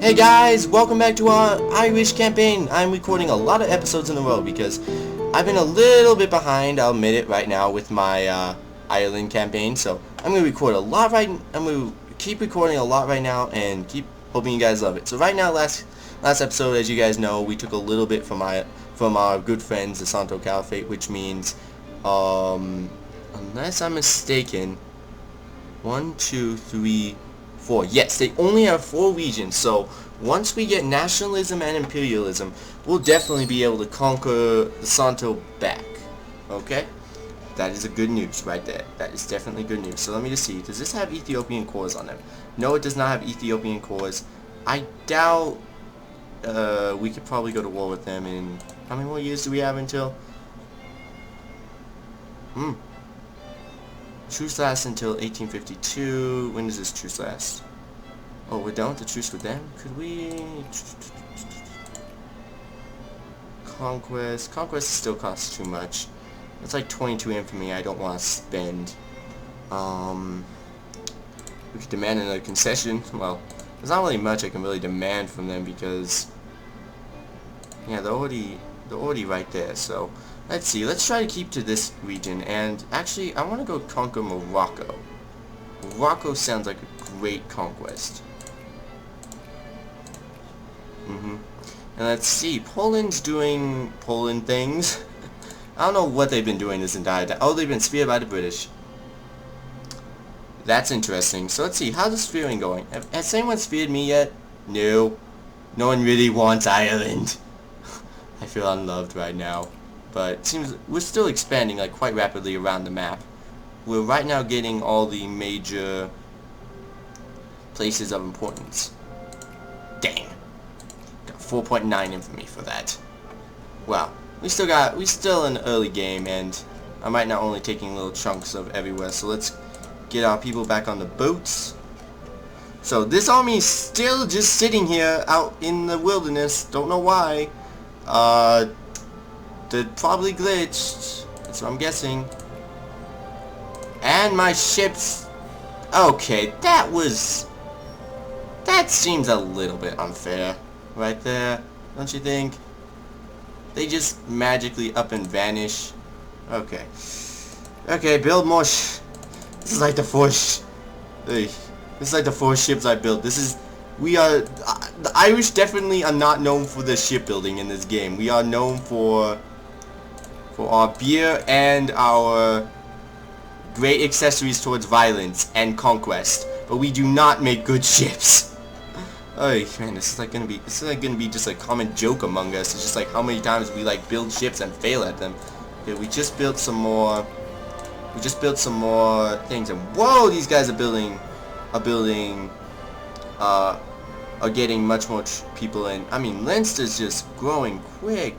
Hey guys, welcome back to our Irish campaign. I'm recording a lot of episodes in a row because I've been a little bit behind, I'll admit it right now, with my Ireland campaign. So I'm going to record a lot I'm going to keep recording a lot right now and keep hoping you guys love it. So right now, last episode, as you guys know, we took a little bit from our good friends, the Santo Caliphate, which means, unless I'm mistaken, 1, 2, 3, 4. Yes, they only have 4 regions, so once we get nationalism and imperialism, we'll definitely be able to conquer the Santo back. Okay? That is a good news right there. That is definitely good news. So let me just see. Does this have Ethiopian cores on them? No, it does not have Ethiopian cores. I doubt we could probably go to war with them in... How many more years do we have until? Truce lasts until 1852. When does this truce last? Oh, we're done with the truce with them? Could we... Conquest still costs too much. It's like 22 infamy I don't want to spend. We could demand another concession. Well, there's not really much I can really demand from them because... Yeah, they're already right there, so... Let's see, let's try to keep to this region, and actually, I want to go conquer Morocco. Morocco sounds like a great conquest. And let's see, Poland's doing Poland things. I don't know what they've been doing this entire time. Oh, they've been speared by the British. That's interesting. So let's see, how's the spearing going? Has anyone speared me yet? No. No one really wants Ireland. I feel unloved right now. But it seems we're still expanding like quite rapidly around the map. We're right now getting all the major places of importance. Dang. Got 4.9 infamy for that. Well, we still in the early game, and I might not only taking little chunks of everywhere. So let's get our people back on the boats. So this army is still just sitting here out in the wilderness. Don't know why. They're probably glitched. That's what I'm guessing. And my ships... Okay, that seems a little bit unfair. Right there. Don't you think? They just magically up and vanish. Okay. Okay, build more This is like the 4 This is like the 4 ships I built. This is... We are... the Irish definitely are not known for the shipbuilding in this game. We are known for our beer and our great accessories towards violence and conquest, but we do not make good ships. Oh man, this is like gonna be just a common joke among us. It's just like how many times we like build ships and fail at them. Okay, we just built some more things, and whoa, these guys are getting much more people in. I mean, Leinster's just growing quick.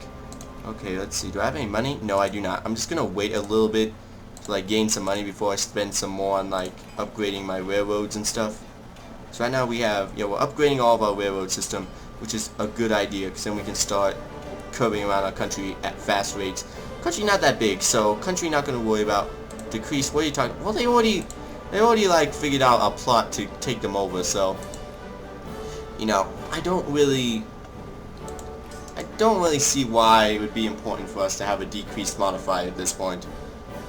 Okay, let's see. Do I have any money? No, I do not. I'm just gonna wait a little bit to like gain some money before I spend some more on like upgrading my railroads and stuff. So right now we have, we're upgrading all of our railroad system, which is a good idea because then we can start curving around our country at fast rates. Country not that big, so country not gonna worry about decrease. What are you talking? Well, they already like figured out our plot to take them over. So, you know, I don't really see why it would be important for us to have a decreased modifier at this point. I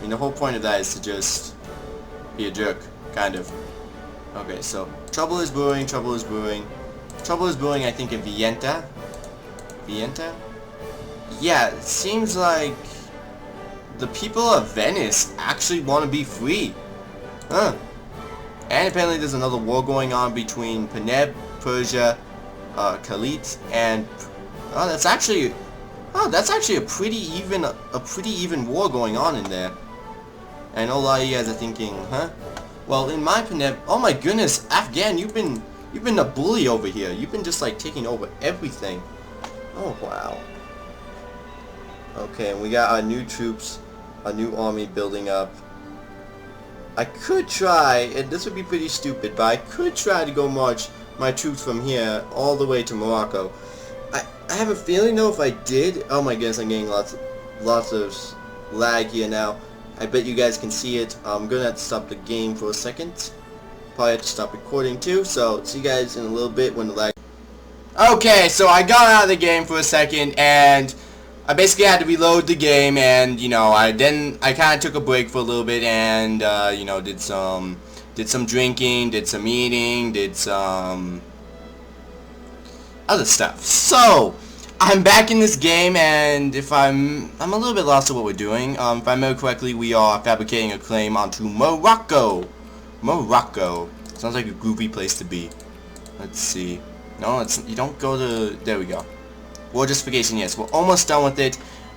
mean, the whole point of that is to just be a jerk, kind of. Okay, so trouble is brewing, I think, in Vienta. Yeah, it seems like the people of Venice actually want to be free. Huh. And apparently there's another war going on between Peneb, Persia, Khalid, and... Oh, that's actually a pretty even war going on in there. And a lot of you guys are thinking, huh? Well, in my Peneb, oh my goodness, Afghan, you've been a bully over here. You've been just like taking over everything. Oh wow. Okay, and we got our new troops, a new army building up. I could try, and this would be pretty stupid, but I could try to go march my troops from here all the way to Morocco. I have a feeling though if I did, oh my goodness, I'm getting lots of lag here now. I bet you guys can see it. I'm gonna have to stop the game for a second. Probably have to stop recording too, so see you guys in a little bit when the lag... Okay, so I got out of the game for a second, and I basically had to reload the game, and you know, I kind of took a break for a little bit, and you know, did some drinking, did some eating, did some other stuff. So I'm back in this game, and if I'm a little bit lost to what we're doing. If I remember correctly, we are fabricating a claim onto Morocco. Morocco sounds like a groovy place to be. Let's see. No, you don't go to... There we go. War justification, yes. We're almost done with it.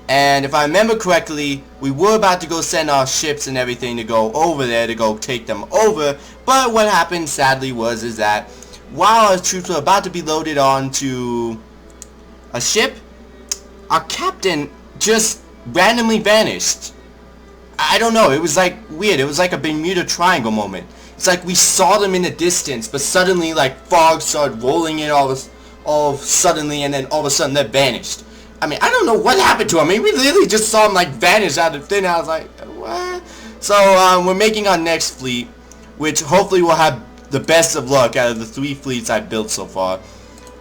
And if I remember correctly, we were about to go send our ships and everything to go over there to go take them over. But what happened, sadly, is that while our troops were about to be loaded onto a ship, our captain just randomly vanished. I don't know. It was like weird. It was like a Bermuda Triangle moment. It's like we saw them in the distance, but suddenly like fog started rolling in all suddenly, and then all of a sudden they vanished. I mean, I don't know what happened to them. I mean, we literally just saw them like vanish out of thin air. I was like, what? So we're making our next fleet, which hopefully will have the best of luck out of the 3 fleets I've built so far.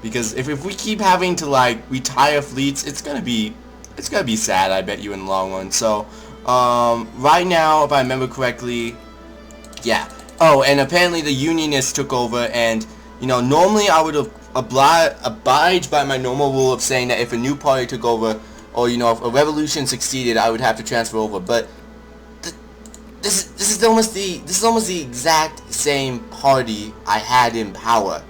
Because if we keep having to like retire fleets, it's gonna be sad, I bet you, in the long run. So right now, if I remember correctly, yeah. Oh, and apparently the Unionists took over, and you know, normally I would have abide by my normal rule of saying that if a new party took over, or you know, if a revolution succeeded, I would have to transfer over. But this is almost the exact same party I had in power.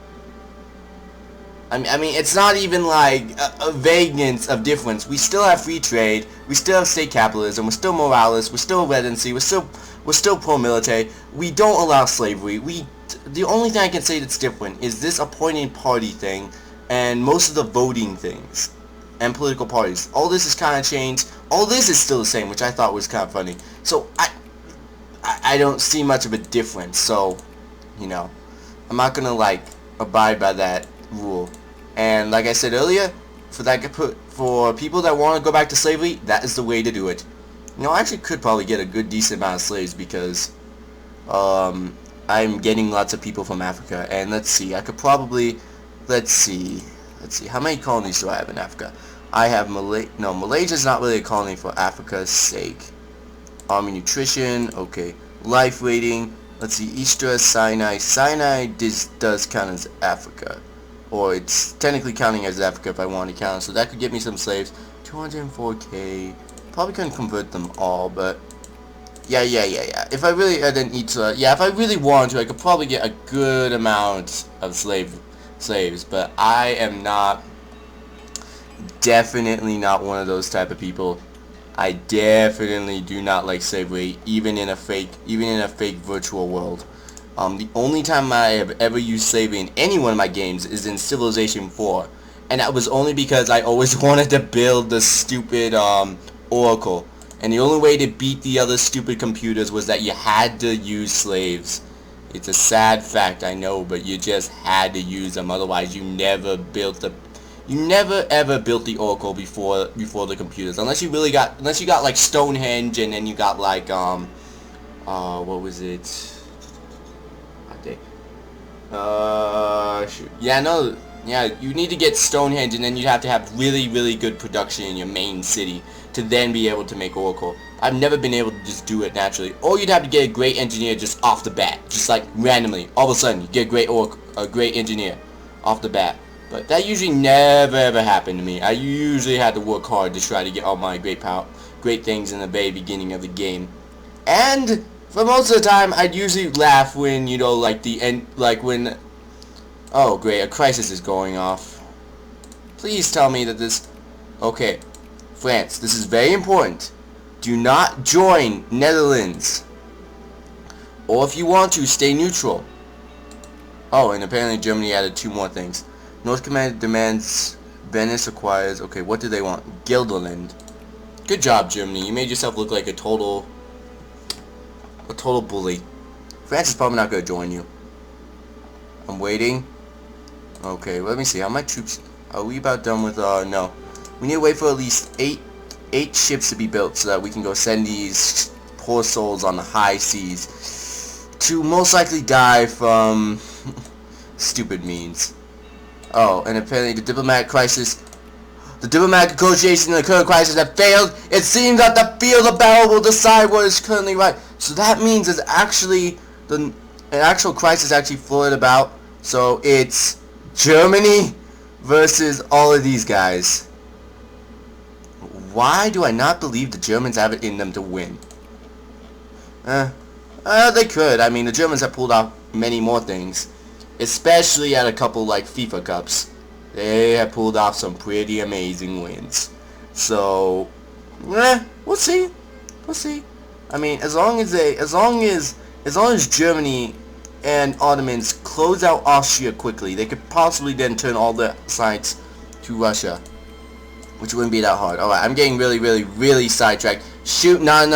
I mean, it's not even like a vagueness of difference. We still have free trade. We still have state capitalism. We're still moralist. We're still redundancy. We're still pro-military. We don't allow slavery. The only thing I can say that's different is this appointed party thing and most of the voting things and political parties. All this is kind of changed. All this is still the same, which I thought was kind of funny. So I don't see much of a difference. So, you know, I'm not gonna like abide by that rule. And like I said earlier, for people that want to go back to slavery, that is the way to do it. You know, I actually could probably get a good decent amount of slaves because I'm getting lots of people from Africa. And let's see, I could probably, let's see, how many colonies do I have in Africa? I have Malaysia's not really a colony for Africa's sake. Army nutrition, okay. Life rating, let's see, Istra, Sinai. Sinai does count as Africa. Or it's technically counting as Africa if I want to count. So that could get me some slaves. 204k. Probably couldn't convert them all, but yeah. If I really didn't eat, if I really wanted to, I could probably get a good amount of slaves. But I am definitely not one of those type of people. I definitely do not like slavery, even in a fake virtual world. The only time I have ever used slavery in any one of my games is in Civilization 4. And that was only because I always wanted to build the stupid Oracle. And the only way to beat the other stupid computers was that you had to use slaves. It's a sad fact, I know, but you just had to use them. Otherwise, you never ever built the Oracle before the computers. Unless you got like Stonehenge, and then you got like what was it? Shoot. Yeah, you need to get Stonehenge, and then you have to have really good production in your main city to then be able to make Oracle. I've never been able to just do it naturally. Or you'd have to get a great engineer just off the bat, just like randomly. All of a sudden, you get a great engineer off the bat. But that usually never ever happened to me. I usually had to work hard to try to get all my great things in the very beginning of the game. And for most of the time, I'd usually laugh when, you know, like the end, like when, oh great, a crisis is going off. Please tell me that this, okay, France, this is very important. Do not join Netherlands. Or if you want to, stay neutral. Oh, and apparently Germany added 2 more things. North Command demands Venice acquires, okay, what do they want? Gelderland. Good job, Germany. You made yourself look like a total bully. France is probably not going to join you. I'm waiting. Okay, let me see. How my troops... Are we about done with... no. We need to wait for at least 8 ships to be built so that we can go send these poor souls on the high seas to most likely die from stupid means. Oh, and apparently the diplomatic negotiations in the current crisis have failed. It seems that the field of battle will decide what is currently right. So that means it's actually an actual crisis actually floated about. So it's Germany versus all of these guys. Why do I not believe the Germans have it in them to win? They could. I mean, the Germans have pulled off many more things, especially at a couple like FIFA Cups. They have pulled off some pretty amazing wins. So, we'll see. We'll see. I mean, as long as Germany and Ottomans close out Austria quickly, they could possibly then turn all their sides to Russia, which wouldn't be that hard. Alright, I'm getting really sidetracked. Shoot, not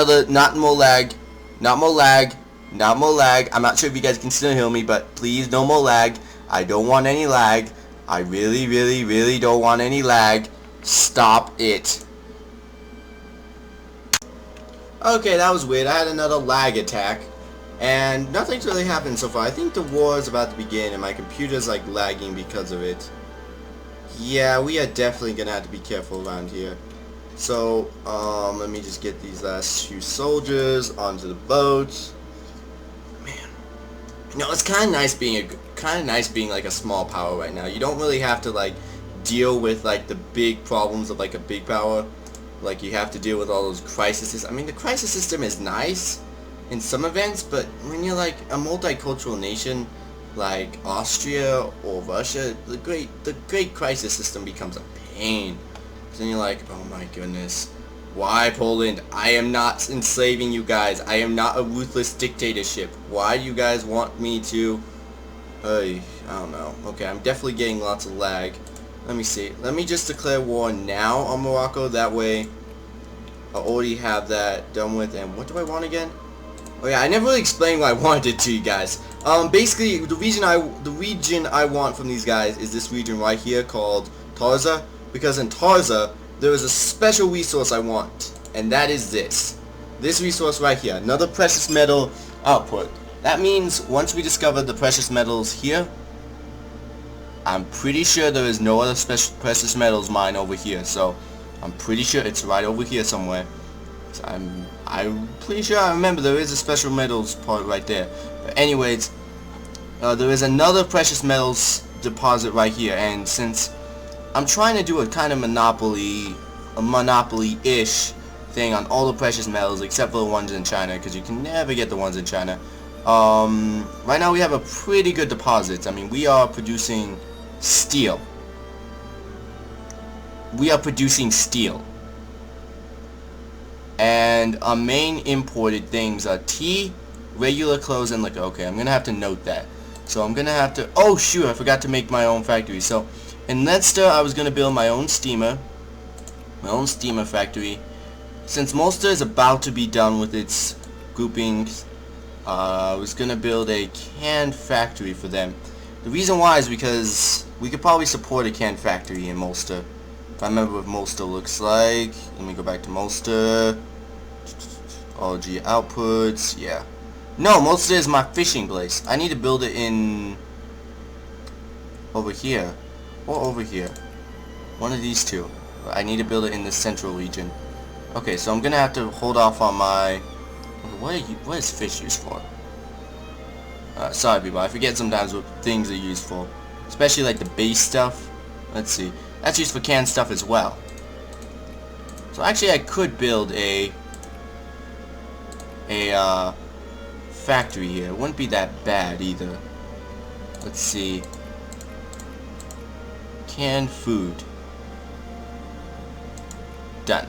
more lag. Not more lag. Not more lag. I'm not sure if you guys can still hear me, but please, no more lag. I don't want any lag. I really don't want any lag. Stop it. Okay, that was weird. I had another lag attack, and nothing's really happened so far. I think the war is about to begin, and my computer's like lagging because of it. Yeah, we are definitely gonna have to be careful around here. So, let me just get these last few soldiers onto the boat. Man, no, it's kind of nice being like a small power right now. You don't really have to like deal with like the big problems of like a big power. Like you have to deal with all those crises. I mean, the crisis system is nice in some events, but when you're like a multicultural nation like Austria or Russia, the great crisis system becomes a pain. Then you're like, oh my goodness, why Poland? I am not enslaving you guys. I am not a ruthless dictatorship. Why do you guys want me to? I don't know. Okay, I'm definitely getting lots of lag. Let me see. Let me just declare war now on Morocco. That way, I already have that done with. And what do I want again? Oh yeah, I never really explained what I wanted to you guys. Basically, the region I want from these guys is this region right here called Tarza. Because in Tarza, there is a special resource I want, and that is this resource right here, another precious metal output. That means once we discover the precious metals here, I'm pretty sure there is no other special precious metals mine over here, so I'm pretty sure it's right over here somewhere. So I'm pretty sure I remember there is a special metals part right there. But anyways, there is another precious metals deposit right here, and since I'm trying to do a kind of monopoly-ish thing on all the precious metals except for the ones in China, because you can never get the ones in China. Right now we have a pretty good deposits. I mean, we are producing steel. And our main imported things are tea, regular clothes, and liquor. Okay, I'm gonna have to note that. So I'm gonna have to. Oh shoot! I forgot to make my own factory. So in Leicester, I was gonna build my own steamer factory. Since Mulster is about to be done with its groupings, I was gonna build a can factory for them. The reason why is because we could probably support a can factory in Mulster. If I remember what Mulster looks like. Let me go back to Mulster. OG outputs, yeah. No, Mulster is my fishing place. I need to build it in over here. Or over here. One of these two. I need to build it in the central region. Okay, so I'm gonna have to hold off on my... What is fish used for? Sorry people, I forget sometimes what things are used for. Especially like the base stuff. Let's see. That's used for canned stuff as well. So actually I could build a factory here. It wouldn't be that bad either. Let's see. Canned food. Done.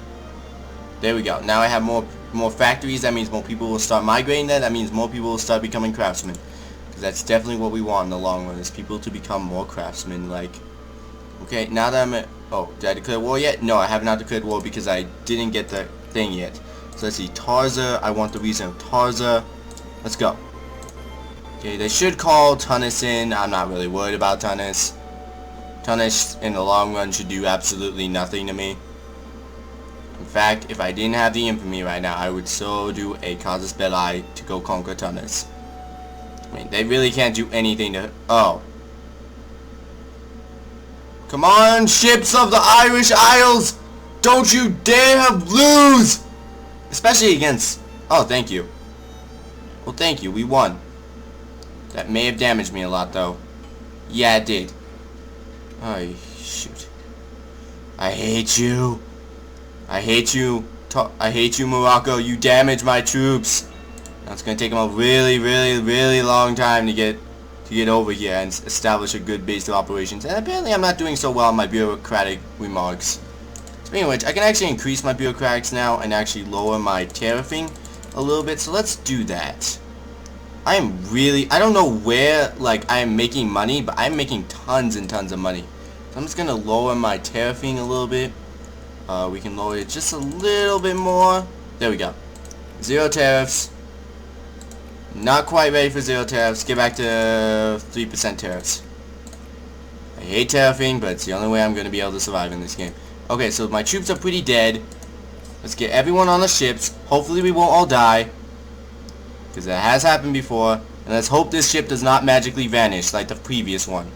There we go. Now I have more factories. That means more people will start migrating there. That means more people will start becoming craftsmen. Because that's definitely what we want in the long run, is people to become more craftsmen. Like, okay, now that I'm at... Oh, did I declare war yet? No, I have not declared war because I didn't get the thing yet. So let's see. Tarza. I want the reason of Tarza. Let's go. Okay, they should call Tunis in. I'm not really worried about Tunis. Tunis in the long run should do absolutely nothing to me. In fact, if I didn't have the infamy right now, I would so do a casus belli to go conquer Tunis. I mean, they really can't do anything to... Oh. Come on, ships of the Irish Isles! Don't you dare lose! Especially against... Oh, thank you. Well, thank you. We won. That may have damaged me a lot, though. Yeah, it did. Oh, shoot. I hate you. I hate you. I hate you, Morocco. You damaged my troops. Now it's going to take them a really, really, really long time to get over here and establish a good base of operations. And apparently I'm not doing so well on my bureaucratic remarks. Speaking of which, I can actually increase my bureaucratics now and actually lower my tariffing a little bit. So let's do that. I don't know where, like, I am making money, but I'm making tons and tons of money. So I'm just going to lower my tariffing a little bit. We can lower it just a little bit more. There we go. 0 tariffs. Not quite ready for 0 tariffs. Get back to 3% tariffs. I hate tariffing, but it's the only way I'm going to be able to survive in this game. Okay, so my troops are pretty dead. Let's get everyone on the ships. Hopefully we won't all die, because that has happened before. And let's hope this ship does not magically vanish like the previous one.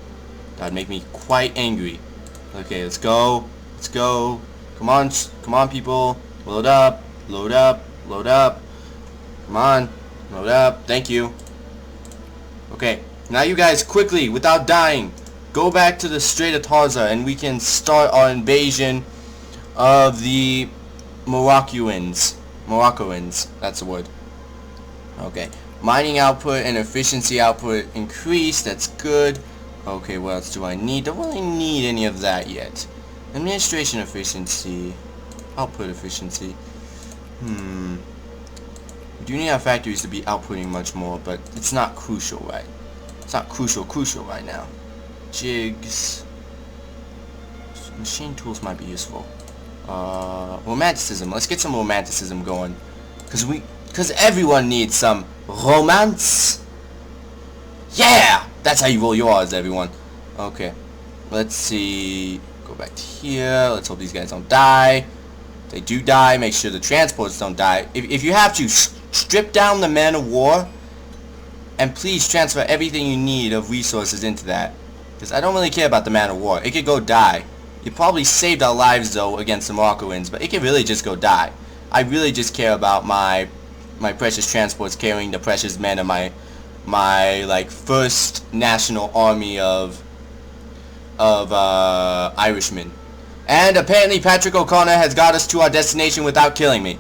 That would make me quite angry. Okay, let's go. Let's go. Come on, people. Load up. Load up. Load up. Come on. Load up. Thank you. Okay, now you guys quickly, without dying, go back to the Strait of Tarza and we can start our invasion of the Moroccoans. That's the word. Okay. Mining output and efficiency output increased. That's good. Okay, what else do I need? Don't really need any of that yet. Administration efficiency. Output efficiency. We do need our factories to be outputting much more, but it's not crucial, right? It's not crucial right now. Jigs. Machine tools might be useful. Romanticism. Let's get some romanticism going. Because everyone needs some romance. Yeah! That's how you roll yours, everyone. Okay. Let's see. Go back to here. Let's hope these guys don't die. If they do die, make sure the transports don't die. If you have to, strip down the man of war. And please transfer everything you need of resources into that. Because I don't really care about the man of war. It could go die. It probably saved our lives, though, against the Moroccans. But it could really just go die. I really just care about my precious transports carrying the precious men of my like first national army of Irishmen. And apparently Patrick O'Connor has got us to our destination without killing me.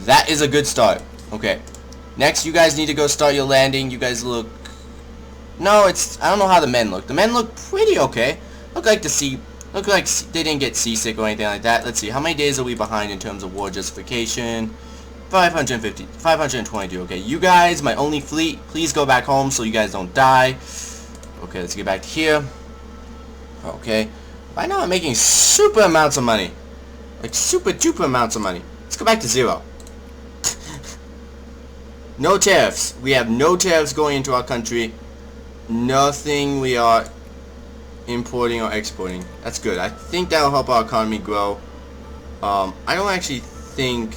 That is a good start. Okay. Next, you guys need to go start your landing. You guys look... No, I don't know how the men look. The men look pretty okay. Look like they didn't get seasick or anything like that. Let's see. How many days are we behind in terms of war justification? 522. Okay, you guys, my only fleet, please go back home so you guys don't die. Okay, let's get back to here. Okay. Right now I'm making super amounts of money. Like super duper amounts of money. Let's go back to 0. No tariffs. We have no tariffs going into our country. Nothing we are importing or exporting. That's good. I think that'll help our economy grow. I don't actually think...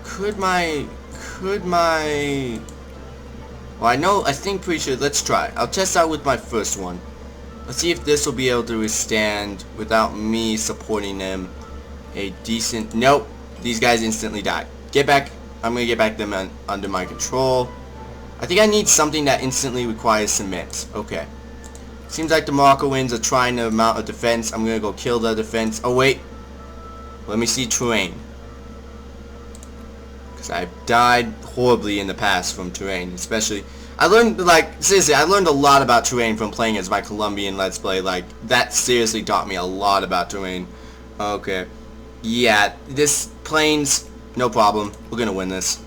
Could my... Well, pretty sure. Let's try. I'll test out with my first one. Let's see if this will be able to withstand, without me supporting them, a decent... Nope. These guys instantly die. Get back. I'm going to get back them under my control. I think I need something that instantly requires cement. Okay. Seems like the Moroccans are trying to mount a defense. I'm going to go kill the defense. Oh, wait. Let me see terrain. Because I've died horribly in the past from terrain. Especially... I learned, like, seriously, I learned a lot about terrain from playing as my Colombian Let's Play. Like, that seriously taught me a lot about terrain. Okay. Yeah, this plains, no problem. We're gonna win this.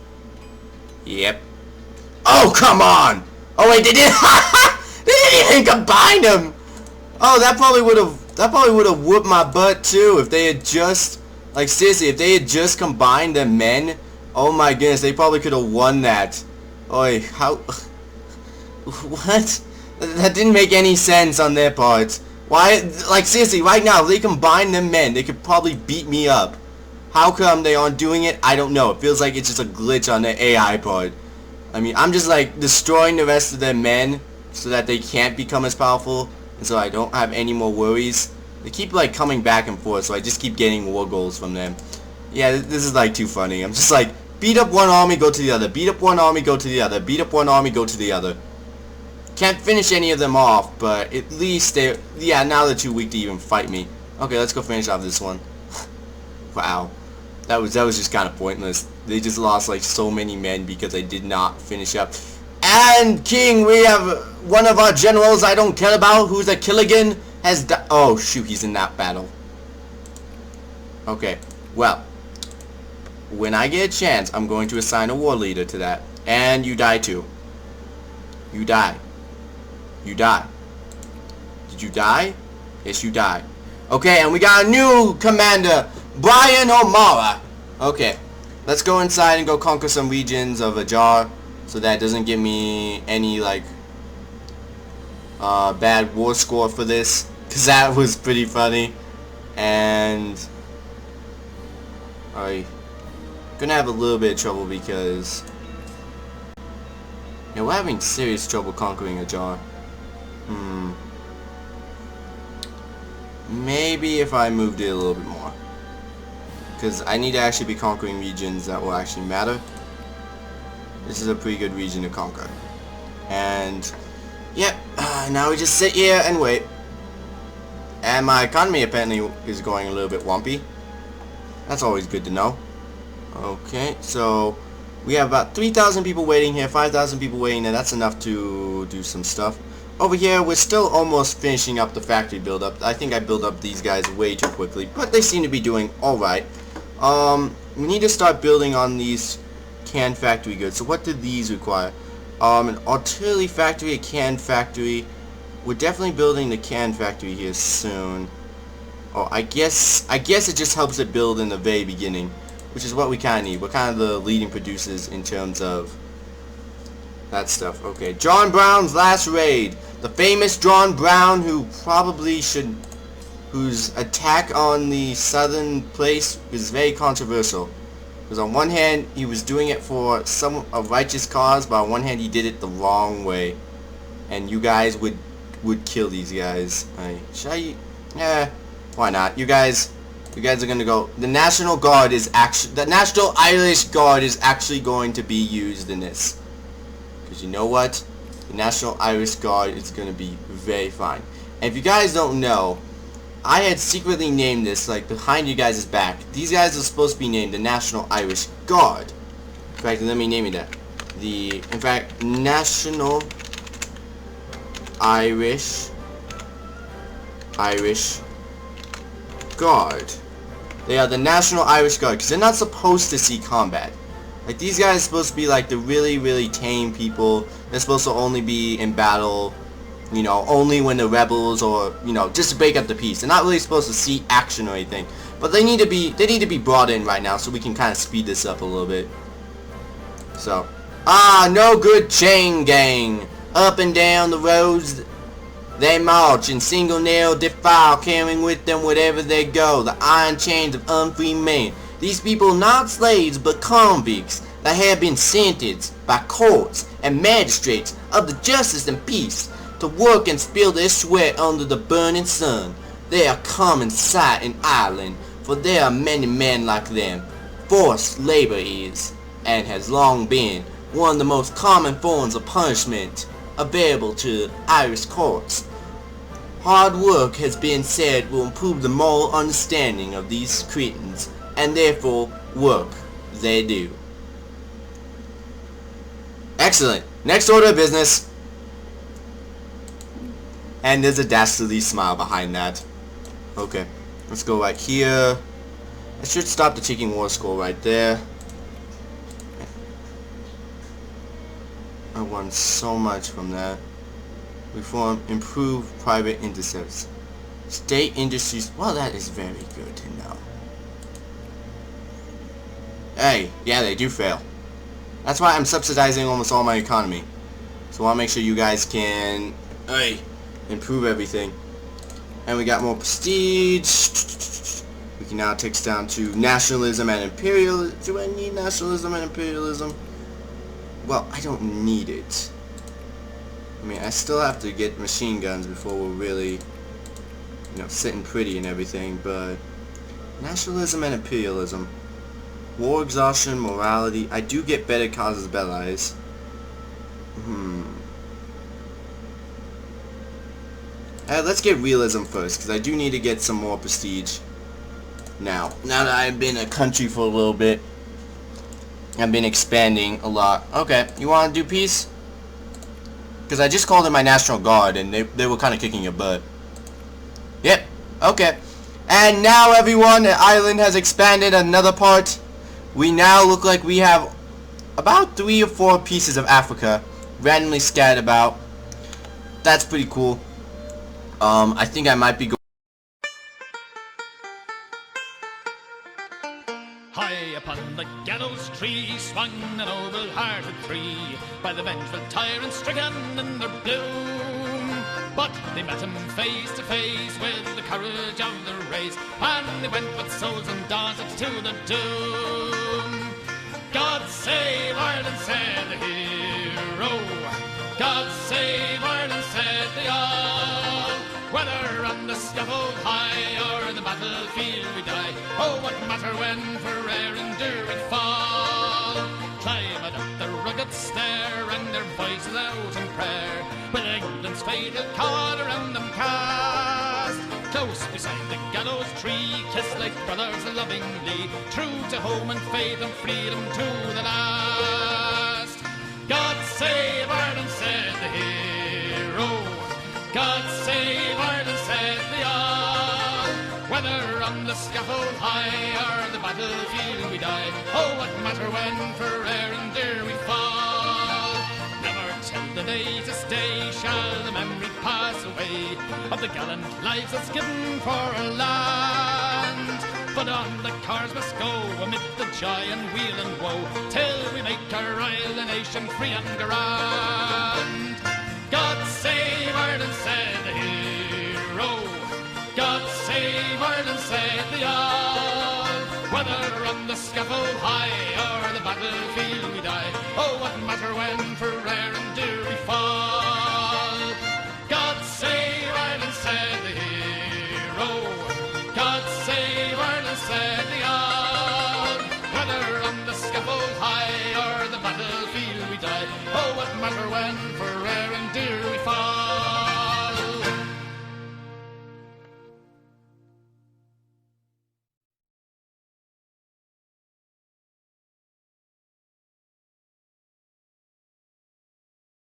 Yep. Oh, come on! Oh, wait, they didn't... they didn't even combine them! Oh, that probably would have whooped my butt, too, if they had just... Like, seriously, if they had just combined the men... Oh, my goodness, they probably could have won that. Oi, how... What? That didn't make any sense on their part. Why? Like, seriously, right now, if they combine them men, they could probably beat me up. How come they aren't doing it? I don't know. It feels like it's just a glitch on the AI part. I mean, I'm just, like, destroying the rest of their men so that they can't become as powerful. and so I don't have any more worries. They keep like coming back and forth, so I just keep getting war goals from them. Yeah, this is like too funny. I'm just like, beat up one army, go to the other. Beat up one army, go to the other. Beat up one army, go to the other. Can't finish any of them off, but at least they're, yeah, now they're too weak to even fight me. Okay, let's go finish off this one. Wow. That was just kind of pointless. They just lost like so many men because they did not finish up. And King, we have one of our generals I don't care about, who's a Killigan, has died. Oh shoot, he's in that battle. Okay, well, when I get a chance, I'm going to assign a war leader to that. And you die too. You die. You die. Did you die? Yes, you die. Okay, and we got a new commander, Briton O'Mara. Okay, let's go inside and go conquer some regions of Ajar, so that doesn't give me any like bad war score for this, because that was pretty funny. And I'm gonna have a little bit of trouble because yeah, we're having serious trouble conquering Ajar. Maybe if I moved it a little bit more, because I need to actually be conquering regions that will actually matter. This is a pretty good region to conquer. And yep, now we just sit here and wait. And my economy apparently is going a little bit wumpy. That's always good to know. Okay, so we have about 3,000 people waiting here, 5,000 people waiting there. That's enough to do some stuff. Over here, we're still almost finishing up the factory build-up. I think I built up these guys way too quickly, but they seem to be doing alright. We need to start building on these canned factory goods. So what do these require? An artillery factory, a canned factory. We're definitely building the canned factory here soon. Oh, I guess it just helps it build in the very beginning, which is what we kind of need. We're kind of the leading producers in terms of that stuff. Okay, John Brown's last raid. The famous John Brown, who probably should, whose attack on the southern place is very controversial. Because on one hand, he was doing it for a righteous cause, but on one hand, he did it the wrong way. And you guys would kill these guys. Should I? Yeah, why not? You guys are gonna go. The National Guard is actually, the National Irish Guard is actually going to be used in this. Because you know what? The National Irish Guard is going to be very fine. And if you guys don't know, I had secretly named this, like, behind you guys' back. These guys are supposed to be named the National Irish Guard. In fact, let me name it that. In fact, National Irish Guard. They are the National Irish Guard, because they're not supposed to see combat. Like, these guys are supposed to be like the really, really tame people. They're supposed to only be in battle, you know, only when the rebels, or, you know, just to break up the peace. They're not really supposed to see action or anything. But they need to be brought in right now, so we can kind of speed this up a little bit. So, no good chain gang. Up and down the roads they march in single nail defile, carrying with them wherever they go the iron chains of unfree men. These people not slaves but convicts that have been sentenced by courts and magistrates of the justice and peace to work and spill their sweat under the burning sun. They are common sight in Ireland, for there are many men like them. Forced labor is, and has long been, one of the most common forms of punishment available to Irish courts. Hard work has been said will improve the moral understanding of these Cretans, and therefore work they do. Excellent. Next order of business. And there's a dastardly smile behind that. Okay, let's go right here. I should stop the ticking war score right there. I won so much from that. Reform, improve private intercepts. State industries. Well, that is very good to know. Hey, yeah, they do fail. That's why I'm subsidizing almost all my economy. So I want to make sure you guys can, improve everything. And we got more prestige. We can now take us down to nationalism and imperialism. Do I need nationalism and imperialism? Well, I don't need it. I mean, I still have to get machine guns before we're really, you know, sitting pretty and everything, but nationalism and imperialism. War exhaustion, morality. I do get better causes bellis. Let's get realism first, because I do need to get some more prestige. Now that I've been a country for a little bit, I've been expanding a lot. Okay, you want to do peace? Because I just called in my National Guard, and they were kind of kicking your butt. Yep, okay. And now, everyone, the island has expanded another part. We now look like we have about 3 or 4 pieces of Africa randomly scattered about. That's pretty cool. I think I might be going. High upon the gallows tree swung a noble hearted three, by the vengeful tyrant stricken in their bloom. But they met him face to face with the courage of the race, and they went with souls undaunted to the doom. God save Ireland, said the hero. God save Ireland, said they all. Whether on the scaffold high or the battlefield we die, oh, what matter when for air and dare we fall? Climbed up the rugged stair and their voices out in prayer, with England's fatal cord around them cast. Close beside the gallows tree, kissed like brothers lovingly, true to home and faith and freedom to the last. God save Ireland, said the hero. God save Ireland, said they all. Whether on the scaffold high or the battlefield we die, oh, what matter when for air and dare we fall? Never till the day to stay shall the memory pass away of the gallant lives that's given for our land. But on the cars must go amid the joy and weal and woe, till we make our island nation free and grand. God save Ireland, said the hero. God save Ireland, said the all. Whether on the scaffold high or the battlefield we die, oh, what matter when for